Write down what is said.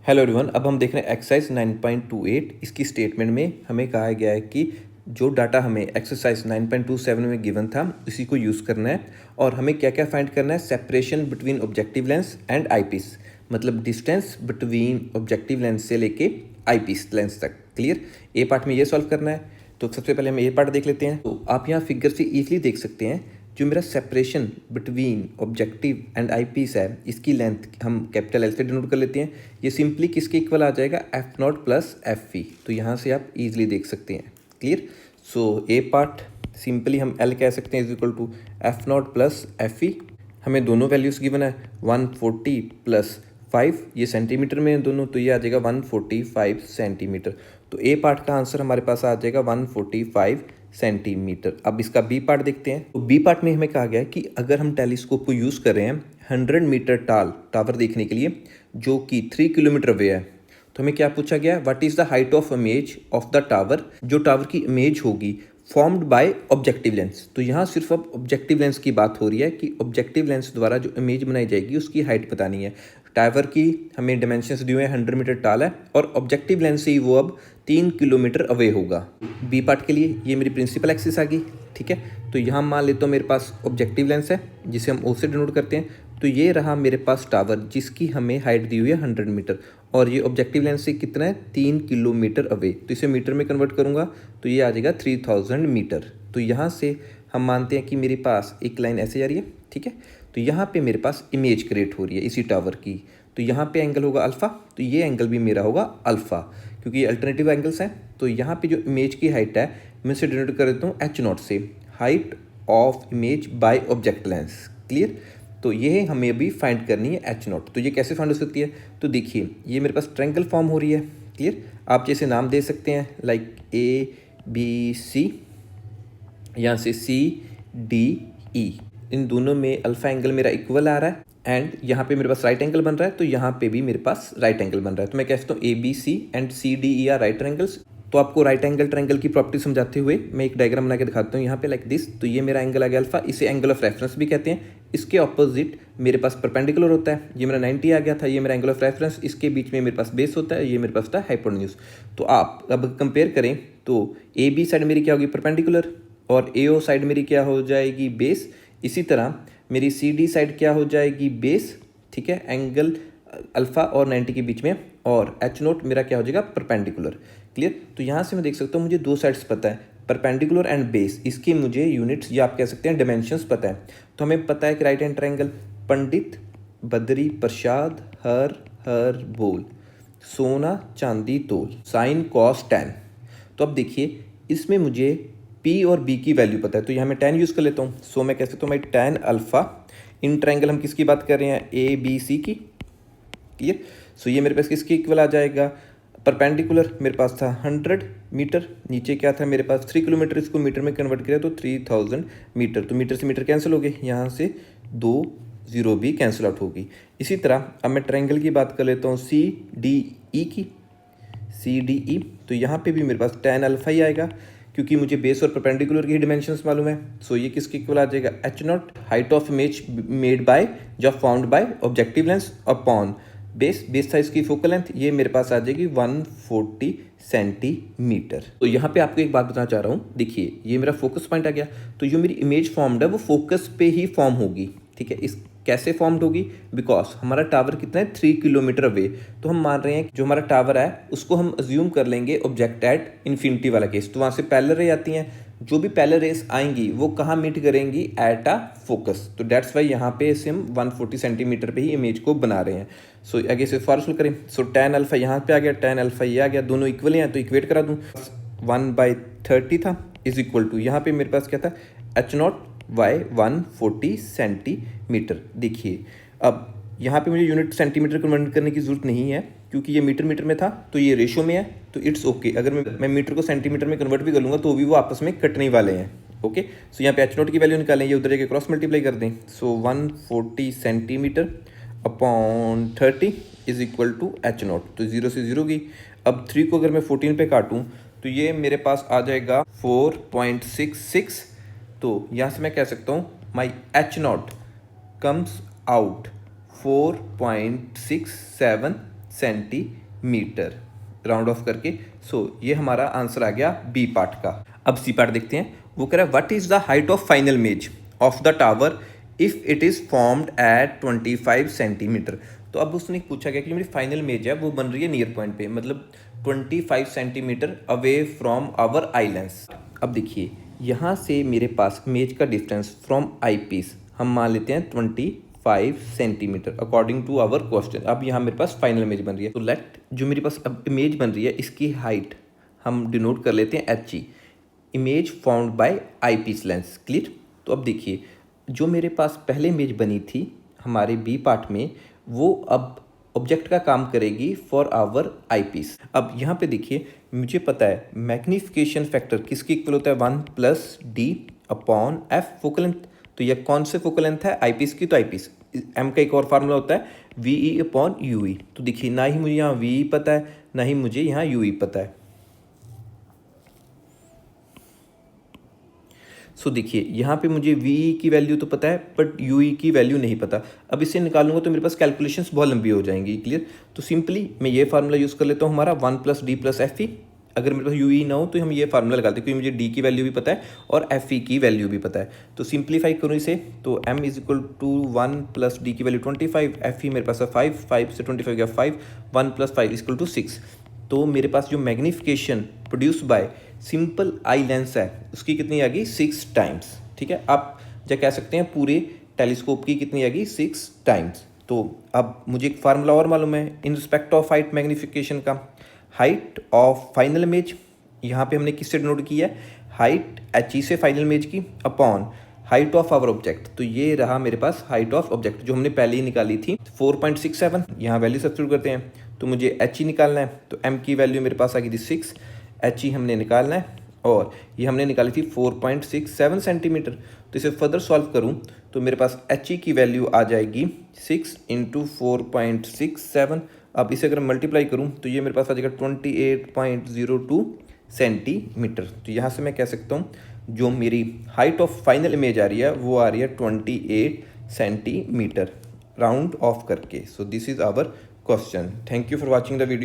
Hello everyone, अब हम देख रहे हैं एक्सरसाइज 9.28। इसकी स्टेटमेंट में हमें कहा गया है कि जो डाटा हमें एक्सरसाइज 9.27 में गिवन था इसी को यूज़ करना है और हमें क्या क्या फाइंड करना है। Separation between objective lens and eyepiece, मतलब डिस्टेंस बिटवीन ऑब्जेक्टिव लेंस से लेके आईपीस लेंस तक। क्लियर। ए पार्ट में ये सॉल्व करना है, तो सबसे पहले हम ए पार्ट देख लेते हैं। तो आप यहाँ फिगर से ईजिली देख सकते हैं जो मेरा separation between objective and eyepiece है, इसकी लेंथ हम कैपिटल एल से डिनोट कर लेते हैं। ये सिंपली किसके इक्वल आ जाएगा, F not plus F V. तो यहाँ से आप इजीली देख सकते हैं। Clear. So A part simply हम एल कह सकते हैं is equal to F not plus F V. हमें दोनों वैल्यूज़ गिवन है 140 प्लस 5, ये सेंटीमीटर में है दोनों, तो ये आ जाएगा 145 सेंटीमीटर। तो ए पार्ट का आंसर हमारे पास आ जाएगा 145 सेंटीमीटर। अब इसका बी पार्ट देखते हैं। तो बी पार्ट में हमें कहा गया है कि अगर हम टेलीस्कोप को यूज़ कर रहे हैं 100 मीटर टाल टावर देखने के लिए जो कि 3 किलोमीटर अवे है, तो हमें क्या पूछा गया, what is the height of image of the tower, जो टावर की इमेज होगी फॉर्म्ड बाय ऑब्जेक्टिव लेंस। तो यहाँ सिर्फ अब ऑब्जेक्टिव लेंस की बात हो रही है कि ऑब्जेक्टिव लेंस द्वारा जो इमेज बनाई जाएगी उसकी हाइट बतानी है। टावर की हमें डायमेंशंस दिए हुए हैं, 100 मीटर टाल है और ऑब्जेक्टिव लेंस से ही वो अब 3 किलोमीटर अवे होगा। बी पार्ट के लिए ये मेरी प्रिंसिपल एक्सिस आ गई। ठीक है, तो यहाँ मान लेता हूँ मेरे पास ऑब्जेक्टिव लेंस है जिसे हम ओ से डिनोट करते हैं। तो ये रहा मेरे पास टावर जिसकी हमें हाइट दी हुई है 100 मीटर और ये ऑब्जेक्टिव लेंस से कितना है 3 किलोमीटर अवे। तो इसे मीटर में कन्वर्ट करूँगा तो ये आ जाएगा 3000 मीटर। तो यहाँ से हम मानते हैं कि मेरे पास एक लाइन ऐसे जा रही है। ठीक है, तो यहाँ पे मेरे पास इमेज क्रिएट हो रही है इसी टावर की। तो यहाँ पे एंगल होगा अल्फ़ा, तो ये एंगल भी मेरा होगा अल्फ़ा क्योंकि ये अल्टरनेटिव एंगल्स हैं। तो यहाँ पे जो इमेज की हाइट है मैं इसे डिनोट कर देता हूँ एच नॉट से, height of image by object lens. Clear. तो ये हमें अभी फाइंड करनी है एच नॉट। तो ये कैसे फाइंड हो सकती है, तो देखिए ये मेरे पास ट्रायंगल फॉर्म हो रही है। क्लियर। आप जैसे नाम दे सकते हैं लाइक ए बी सी, यहाँ से सी डी ई, इन दोनों में अल्फा एंगल मेरा इक्वल आ रहा है एंड यहाँ पे मेरे पास राइट एंगल बन रहा है, तो यहाँ पे भी मेरे पास राइट एंगल बन रहा है। तो मैं कह सकता हूँ A B C and C D E are right angles. तो आपको राइट एंगल ट्रायंगल की प्रॉपर्टी समझाते हुए मैं एक डायग्राम बना के दिखाता हूँ यहाँ पे लाइक दिस। तो ये मेरा एंगल आ गया अल्फा, इसे एंगल ऑफ रेफरेंस भी कहते हैं। इसके ऑपोजिट मेरे पास परपेंडिकुलर होता है, ये मेरा 90 आ गया था, ये मेरा एंगल ऑफ रेफरेंस। इसके बीच में मेरे पास बेस होता है, ये मेरे पास था हाइपोटेन्यूज। तो आप अब कंपेयर करें तो ए बी साइड मेरी क्या होगी परपेंडिकुलर और ए ओ साइड मेरी क्या हो जाएगी बेस। इसी तरह मेरी सी डी साइड क्या हो जाएगी बेस। ठीक है, एंगल अल्फा और 90 के बीच में, और एच नोट मेरा क्या हो जाएगा परपेंडिकुलर। क्लियर। तो यहाँ से मैं देख सकता हूँ मुझे दो साइड्स पता है, परपेंडिकुलर एंड बेस, इसकी मुझे यूनिट्स या आप कह सकते हैं डायमेंशंस पता है। तो हमें पता है कि right hand triangle Pandit Badri Prasad हर हर बोल सोना चांदी तोल साइन कॉस टैन। तो अब देखिए इसमें मुझे P और B की वैल्यू पता है, तो यहाँ मैं टैन यूज़ कर लेता हूँ। सो मैं कह सकता हूँ मैं टैन अल्फ़ा इन ट्रायंगल, हम किसकी बात कर रहे हैं ए बी सी की। क्लियर। सो ये मेरे पास किसकी इक्वल आ जाएगा, परपेंडिकुलर मेरे पास था 100 मीटर, नीचे क्या था मेरे पास 3 किलोमीटर, इसको मीटर में कन्वर्ट किया तो 3000 मीटर। तो मीटर से मीटर कैंसिल हो गए, यहाँ से 2 0 भी कैंसिल आउट होगी। इसी तरह अब मैं ट्रायंगल की बात कर लेता हूँ सी डी ई की, सी डी ई। तो यहाँ पे भी मेरे पास टैन अल्फा ही आएगा क्योंकि मुझे बेस और परपेंडिकुलर की डिमेंशंस मालूम है। सो ये किसके इक्वल आ जाएगा H naught, height of image made by या found by objective lens upon base, base size की फोकल लेंथ, ये मेरे पास आ जाएगी 140 सेंटीमीटर। तो यहाँ पे आपको एक बात बताना चाह रहा हूँ, देखिए ये मेरा फोकस पॉइंट आ गया, तो जो मेरी इमेज फॉर्म्ड है वो फोकस पे ही फॉर्म होगी। ठीक है, इस कैसे फॉर्म्ड होगी, बिकॉज हमारा टावर कितना है 3 किलोमीटर अवे। तो हम मान रहे हैं कि जो हमारा टावर है उसको हम अज्यूम कर लेंगे ऑब्जेक्ट एट इन्फिनिटी वाला केस। तो वहाँ से पैरेलल रे आती हैं, जो भी पैरेलल रेस आएंगी वो कहाँ मीट करेंगी एट अ फोकस। तो डेट्स वाई यहाँ पे इसे हम 140 सेंटीमीटर पे ही इमेज को बना रहे हैं। सो आगे से फॉर्मूला करें, सो टैन अल्फा यहाँ पे आ गया, टैन अल्फा ये आ गया, दोनों इक्वल हैं तो इक्वेट करा दूँ, 1/30 था इज इक्वल टू यहाँ पे मेरे पास क्या था एच नॉट बाय 140 सेंटीमीटर। देखिए अब यहाँ पे मुझे यूनिट सेंटीमीटर कन्वर्ट करने की जरूरत नहीं है क्योंकि ये मीटर मीटर में था, तो ये रेशो में है, तो इट्स ओके। अगर मैं मीटर को सेंटीमीटर में कन्वर्ट भी कर लूँगा तो भी वो आपस में कटने वाले हैं। ओके, सो यहाँ पे एच नोट की वैल्यू निकालें, ये उधर जाके क्रॉस मल्टीप्लाई कर दें। So 140 centimetre upon 30 is equal to H not, तो 0 से 0 गई। अब 3 को अगर मैं 14 पे काटूँ तो ये मेरे पास आ जाएगा 4.66। तो यहाँ से मैं कह सकता हूँ माई H0 comes out 4.67 centimetre round off करके। सो ये हमारा आंसर आ गया बी पार्ट का। अब सी पार्ट देखते हैं। वो कह रहा है what is the height of final image of the tower if it is formed at 25 centimetre. तो अब उसने पूछा गया कि जो मेरी फाइनल इमेज है वो बन रही है नियर पॉइंट पे, मतलब 25 centimetre away from our eye lens. अब देखिए यहाँ से मेरे पास इमेज का डिस्टेंस फ्रॉम आई पीस हम मान लेते हैं 25 centimetre according to our question. अब यहाँ मेरे पास फाइनल इमेज बन रही है। तो लेट जो मेरे पास अब इमेज बन रही है इसकी हाइट हम डिनोट कर लेते हैं H E, image formed by eyepiece lens. Clear. तो अब देखिए जो मेरे पास पहले इमेज बनी थी हमारे बी पार्ट में वो अब ऑब्जेक्ट का काम करेगी फॉर आवर आई पीस। अब यहाँ पे देखिए मुझे पता है मैग्नीफिकेशन फैक्टर किसकी इक्वल होता है 1+d/f फोकल लेंथ। तो यह कौन से फोकल लेंथ है आई पीस की, तो आई पीस। एम का एक और फार्मूला होता है VE/UE। तो देखिए ना ही मुझे यहाँ VE पता है ना ही मुझे यहाँ UE पता है। सो देखिए यहाँ पे मुझे VE की वैल्यू तो पता है बट UE की वैल्यू नहीं पता। अब इसे निकालूंगा तो मेरे पास कैलकुलेशंस बहुत लंबी हो जाएंगी। क्लियर। तो सिंपली मैं ये फार्मूला यूज़ कर लेता हूँ हमारा 1+d+FE। अगर मेरे पास UE ना हो तो हम ये फार्मूला लगाते हैं क्योंकि मुझे D की वैल्यू भी पता है और FE की वैल्यू भी पता है। तो सिंप्लीफाई करूँ इसे तो m = 1+d की वैल्यू 25, FE मेरे पास है 5, 5 से 25 गया 5, 1+5 = 6। तो मेरे पास जो magnification produce by simple eye lens है उसकी कितनी आ गई 6 टाइम्स। ठीक है। आप क्या कह सकते हैं पूरे टेलीस्कोप की कितनी आ गई 6 टाइम्स। तो अब मुझे एक फार्मूला और मालूम है in respect of height magnification का। हाइट ऑफ फाइनल इमेज यहाँ पे हमने किससे डिनोट किया है हाइट एच ई से फाइनल इमेज की upon height of our object. तो ये रहा मेरे पास हाइट ऑफ ऑब्जेक्ट जो हमने पहले ही निकाली थी 4.67। यहाँ वैल्यू सब्स्टिट्यूट करते हैं तो मुझे एच ई निकालना है। तो एम की वैल्यू मेरे पास आ गई थी 6, एच ई हमने निकालना है और ये हमने निकाली थी 4.67 सेंटीमीटर। तो इसे फर्दर सॉल्व करूँ तो मेरे पास एच ई की वैल्यू आ जाएगी 6 × 4.67। अब इसे अगर मल्टीप्लाई करूँ तो ये मेरे पास आ जाएगा 28.02 सेंटीमीटर। तो यहाँ से मैं कह सकता हूँ जो मेरी हाइट ऑफ फाइनल इमेज आ रही है वो आ रही है 28 सेंटीमीटर राउंड ऑफ करके। So this is our question. Thank you for watching the video.